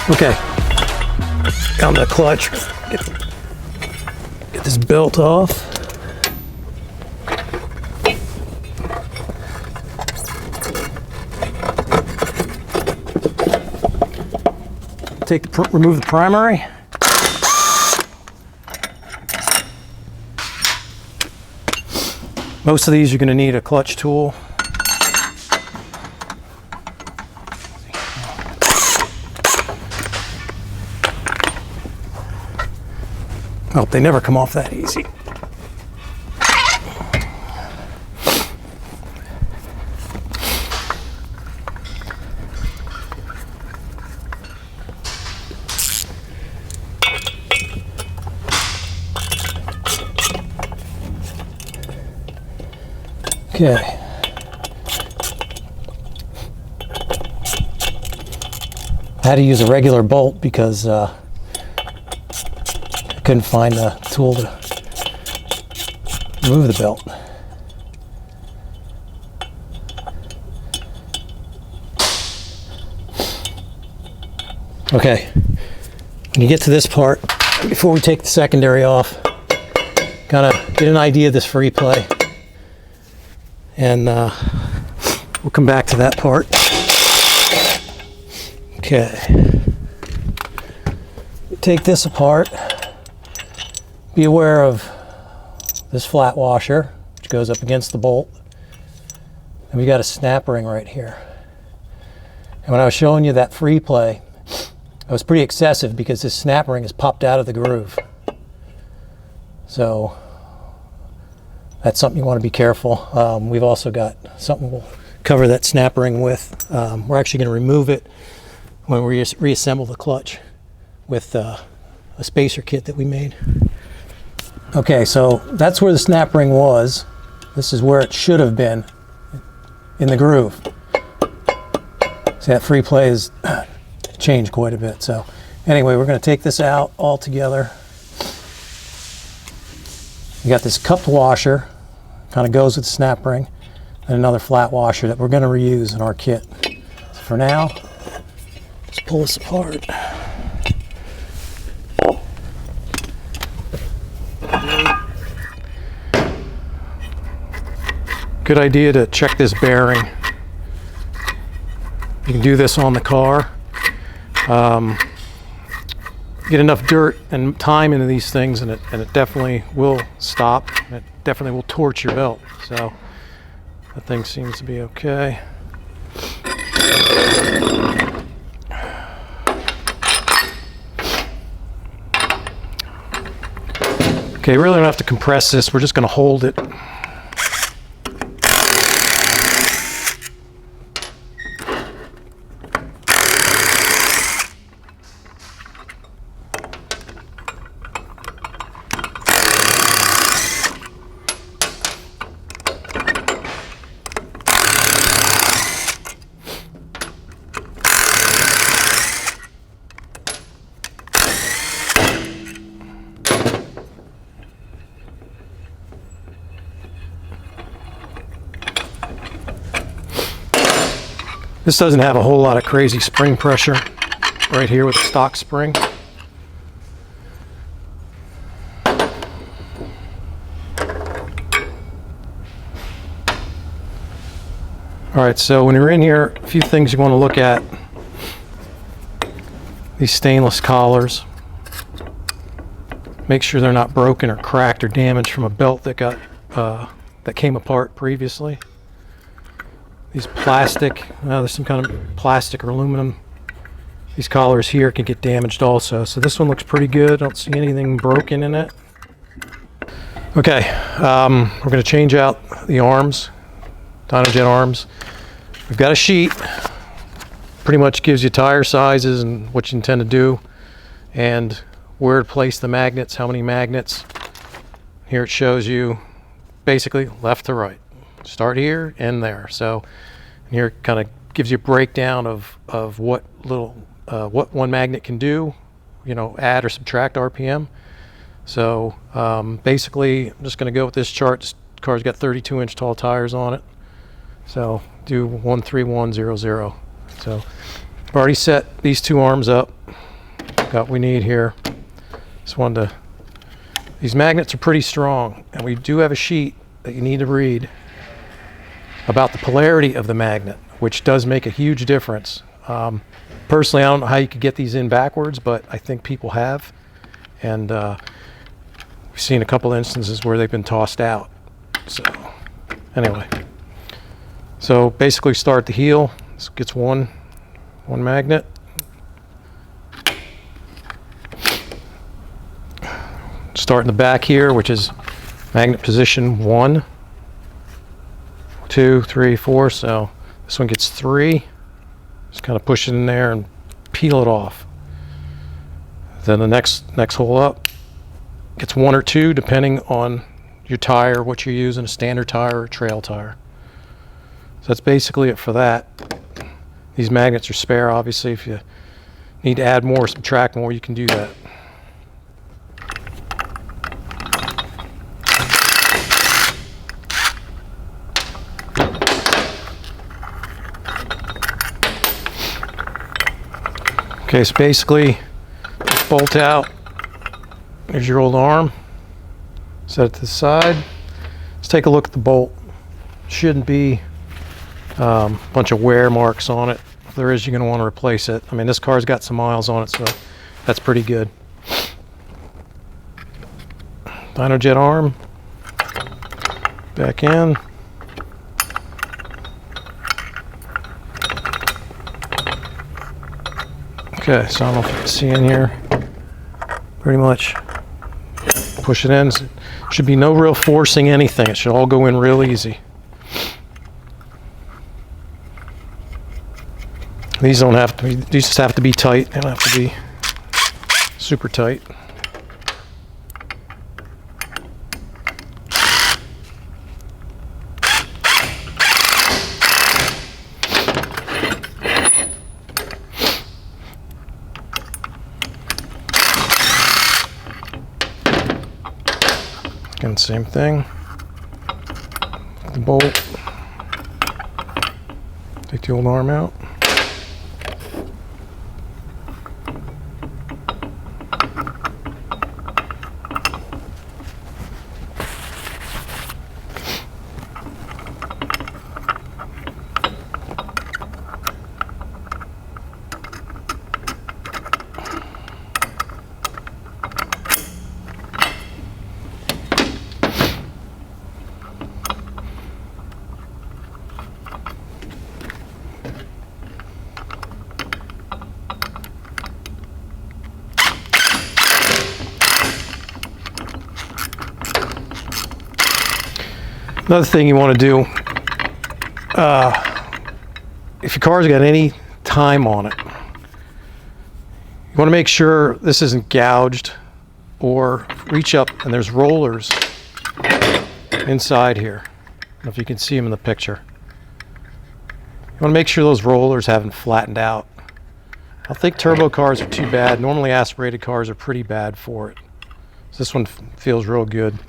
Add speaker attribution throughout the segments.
Speaker 1: Okay, on the clutch, get this belt off. Remove the primary. Most of these you're going to need a clutch tool. Oh, they never come off that easy. Okay. I had to use a regular bolt because I couldn't find the tool to remove the belt. Okay, when you get to this part, before we take the secondary off, kind of get an idea of this free play. And we'll come back to that part. Okay. Take this apart. Be aware of this flat washer, which goes up against the bolt. And we got a snap ring right here. And when I was showing you that free play, it was pretty excessive because this snap ring is popped out of the groove. So that's something you want to be careful. We've also got something we'll cover that snap ring with. We're actually going to remove it when we reassemble the clutch with a spacer kit that we made. Okay, so that's where the snap ring was. This is where it should have been in the groove. See, that free play has changed quite a bit. So anyway, we're going to take this out all together. You got this cupped washer, kind of goes with the snap ring, and another flat washer that we're going to reuse in our kit. So for now, just pull this apart. Good idea to check this bearing. You can do this on the car. Get enough dirt and time into these things and it definitely will stop. It definitely will torch your belt. So that thing seems to be okay. Okay, really don't have to compress this. We're just going to hold it. This doesn't have a whole lot of crazy spring pressure right here with the stock spring. All right, so when you're in here, a few things you want to look at. These stainless collars. Make sure they're not broken or cracked or damaged from a belt that got that came apart previously. These plastic, there's some kind of plastic or aluminum. These collars here can get damaged also. So this one looks pretty good. I don't see anything broken in it. Okay, we're going to change out the arms, DynoJet arms. We've got a sheet. Pretty much gives you tire sizes and what you intend to do, and where to place the magnets, how many magnets. Here it shows you basically left to right. Start here, end there. So here it kind of gives you a breakdown of what what one magnet can do, add or subtract RPM. So basically, I'm just going to go with this chart. This car's got 32-inch tall tires on it. So do 13100. So I've already set these two arms up. Got what we need here. Just wanted to. These magnets are pretty strong, and we do have a sheet that you need to read about the polarity of the magnet, which does make a huge difference. Personally, I don't know how you could get these in backwards, but I think people have, and we've seen a couple instances where they've been tossed out. So anyway, so basically start the heel. This gets one magnet. Start in the back here, which is magnet position 1, 2, 3, 4. So this one gets 3. Just kind of push it in there and peel it off. Then the next hole up gets 1 or 2, depending on your tire, what you're using, a standard tire or a trail tire. So that's basically it for that. These magnets are spare, obviously. If you need to add more, subtract more, you can do that. Okay, so basically, just bolt out. There's your old arm. Set it to the side. Let's take a look at the bolt. Shouldn't be a bunch of wear marks on it. If there is, you're going to want to replace it. I mean, this car's got some miles on it, so that's pretty good. DynoJet arm. Back in. Okay, so I don't know if you can see in here. Pretty much push it in. Should be no real forcing anything. It should all go in real easy. These don't have to be, these just have to be tight. They don't have to be super tight. Again, same thing. The bolt. Take the old arm out. Another thing you want to do, if your car's got any time on it, you want to make sure this isn't gouged, or reach up and there's rollers inside here. I don't know if you can see them in the picture. You want to make sure those rollers haven't flattened out. I don't think turbo cars are too bad. Normally aspirated cars are pretty bad for it. So this one feels real good.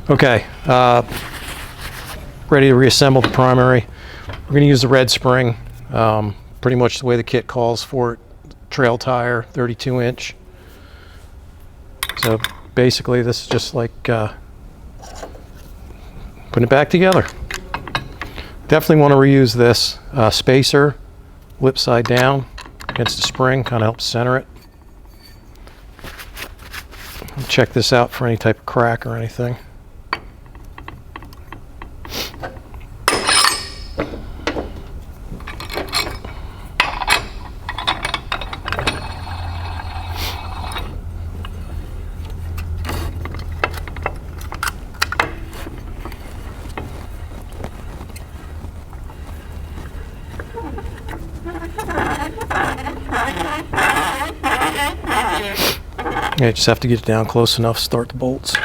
Speaker 1: Okay, ready to reassemble the primary. We're going to use the red spring, pretty much the way the kit calls for it. Trail tire, 32-inch. So basically this is just like putting it back together. Definitely want to reuse this spacer, lip side down against the spring, kind of helps center it. Check this out for any type of crack or anything. Yeah, just have to get it down close enough, start the bolts.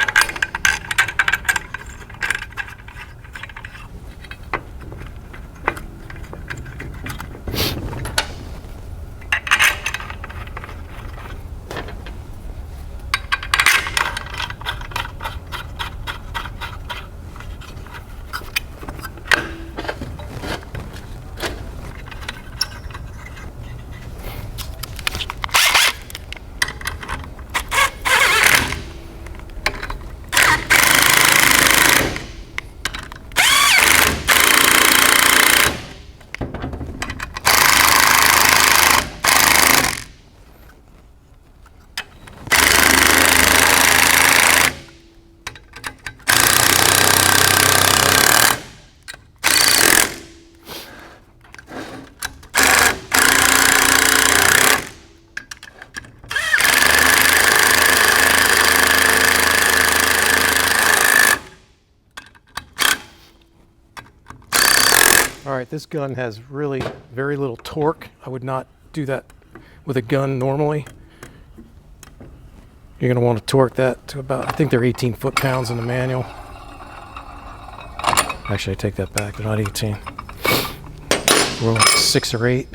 Speaker 1: Alright, this gun has really very little torque. I would not do that with a gun normally. You're going to want to torque that to about, I think they're 18 foot-pounds in the manual. Actually, I take that back, they're not 18. We're like 6 or 8.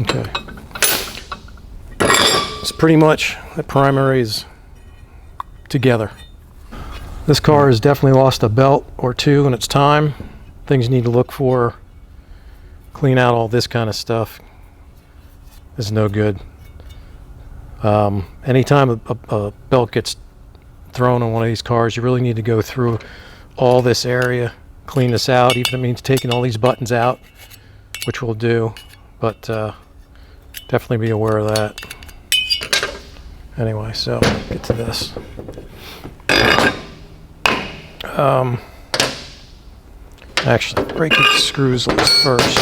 Speaker 1: Okay. It's pretty much the primary is together. This car has definitely lost a belt or two in its time. Things you need to look for: clean out all this kind of stuff. This is no good. Anytime a belt gets thrown on one of these cars, you really need to go through all this area, clean this out, even if it means taking all these buttons out, which we'll do, but definitely be aware of that. Anyway, so get to this. Actually, break the screws loose first.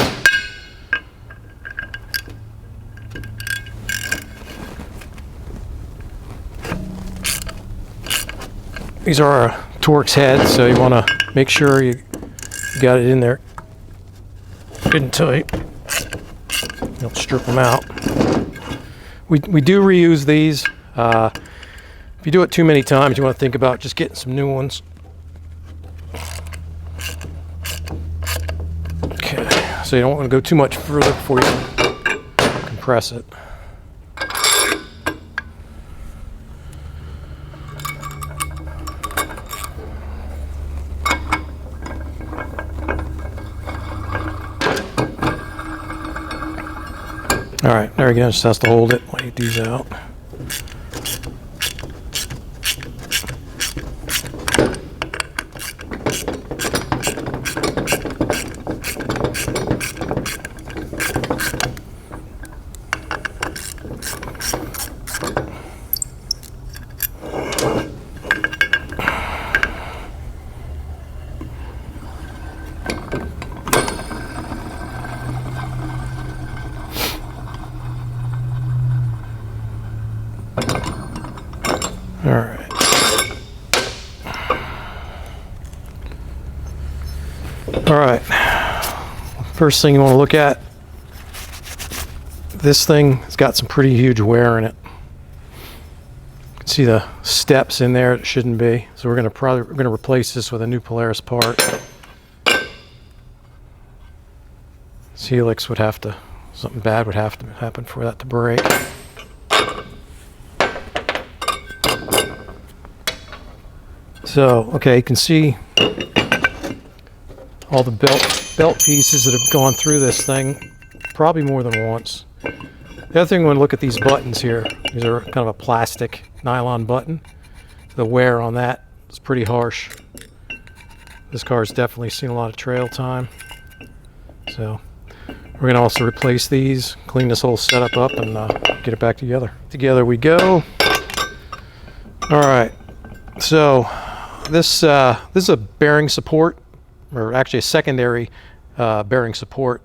Speaker 1: These are our Torx heads, so you want to make sure you got it in there good and tight. Don't strip them out. We do reuse these. If you do it too many times, you want to think about just getting some new ones. Okay, so you don't want to go too much further before you compress it. All right, there again, just has to hold it while you do these out. All right. All right. First thing you want to look at, this thing has got some pretty huge wear in it. You can see the steps in there. It shouldn't be. So we're going to replace this with a new Polaris part. This helix would have to, something bad would have to happen for that to break. So, okay, you can see all the belt pieces that have gone through this thing, probably more than once. The other thing, when we look at these buttons here, these are kind of a plastic nylon button. The wear on that is pretty harsh. This car's definitely seen a lot of trail time. So, we're going to also replace these, clean this whole setup up, and get it back together. Together we go. All right, so this is a bearing support, or actually a secondary bearing support,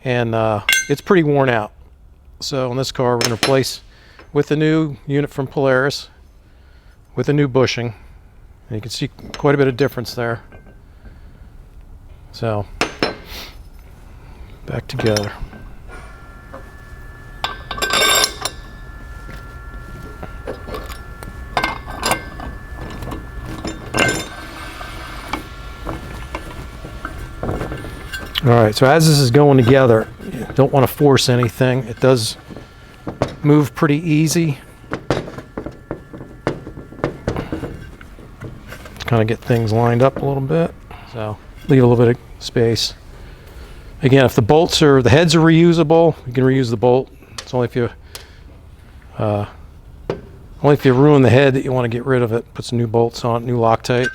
Speaker 1: and it's pretty worn out. So on this car, we're going to replace with the new unit from Polaris, with the new bushing. And you can see quite a bit of difference there. So, back together. Alright, so as this is going together, you don't want to force anything. It does move pretty easy. Kind of get things lined up a little bit. So leave a little bit of space. Again, if the heads are reusable, you can reuse the bolt. It's only if you ruin the head that you want to get rid of it. Put some new bolts on, new Loctite.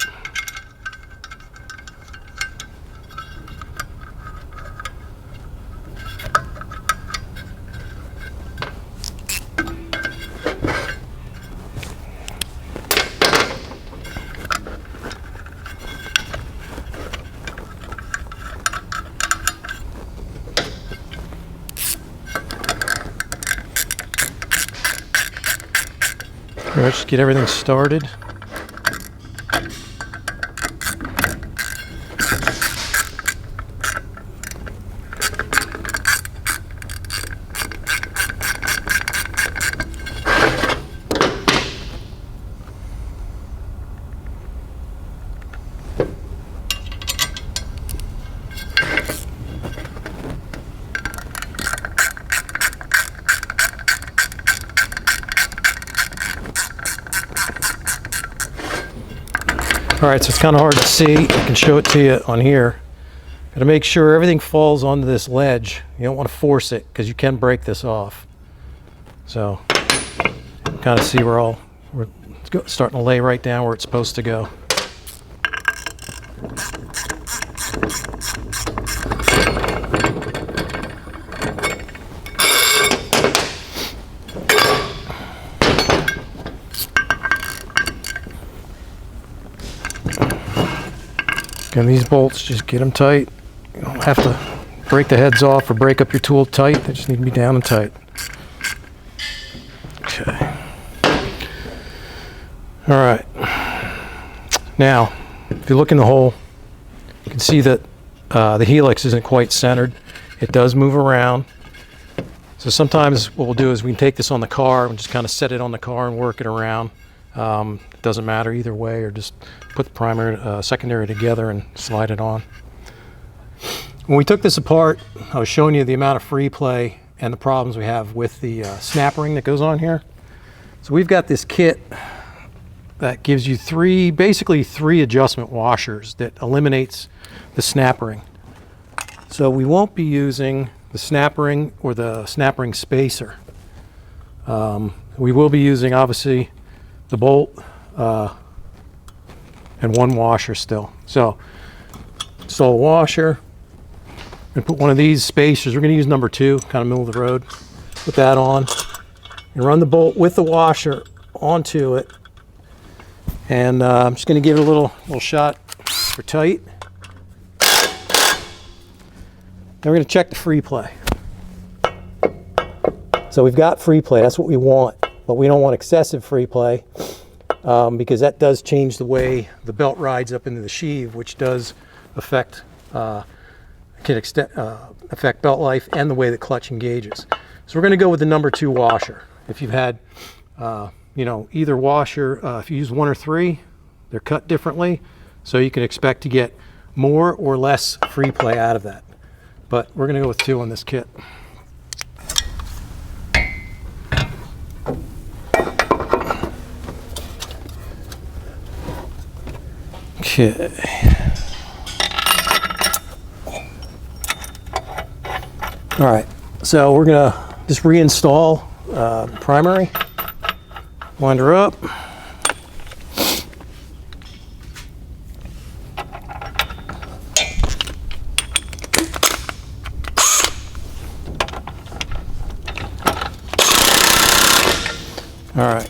Speaker 1: Let's just get everything started. Alright, so it's kind of hard to see. I can show it to you on here. Got to make sure everything falls onto this ledge. You don't want to force it because you can break this off. So, you can kind of see we're starting to lay right down where it's supposed to go. And these bolts, just get them tight. You don't have to break the heads off or break up your tool tight. They just need to be down and tight. Okay. All right. Now, if you look in the hole, you can see that the helix isn't quite centered. It does move around. So sometimes what we'll do is we can take this on the car and just kind of set it on the car and work it around. It doesn't matter either way, or just put the primary, secondary together and slide it on. When we took this apart, I was showing you the amount of free play and the problems we have with the snap ring that goes on here. So we've got this kit that gives you basically three adjustment washers that eliminates the snap ring. So we won't be using the snap ring or the snap ring spacer. We will be using, obviously, the bolt and one washer still. So install a washer and put one of these spacers. We're going to use number 2, kind of middle of the road. Put that on and run the bolt with the washer onto it. And I'm just going to give it a little shot for tight. Then we're going to check the free play. So we've got free play. That's what we want. But we don't want excessive free play because that does change the way the belt rides up into the sheave, which does affect affect belt life and the way the clutch engages. So we're going to go with the number 2 washer. If you've had either washer, if you use 1 or 3, they're cut differently, so you can expect to get more or less free play out of that. But we're going to go with 2 on this kit. Okay. All right, so we're gonna just reinstall primary, wind her up. All right.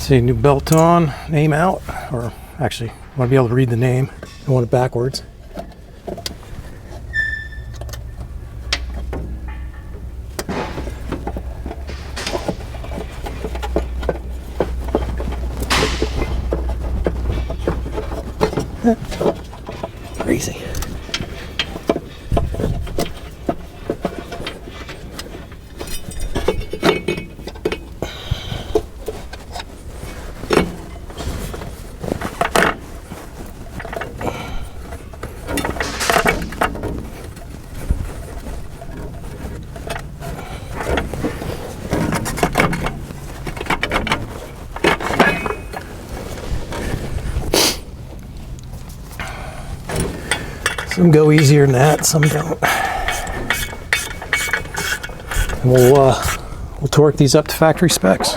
Speaker 1: See, new belt on, name out, or actually, I want to be able to read the name. I want it backwards. Crazy. Some go easier than that, some don't. And we'll torque these up to factory specs.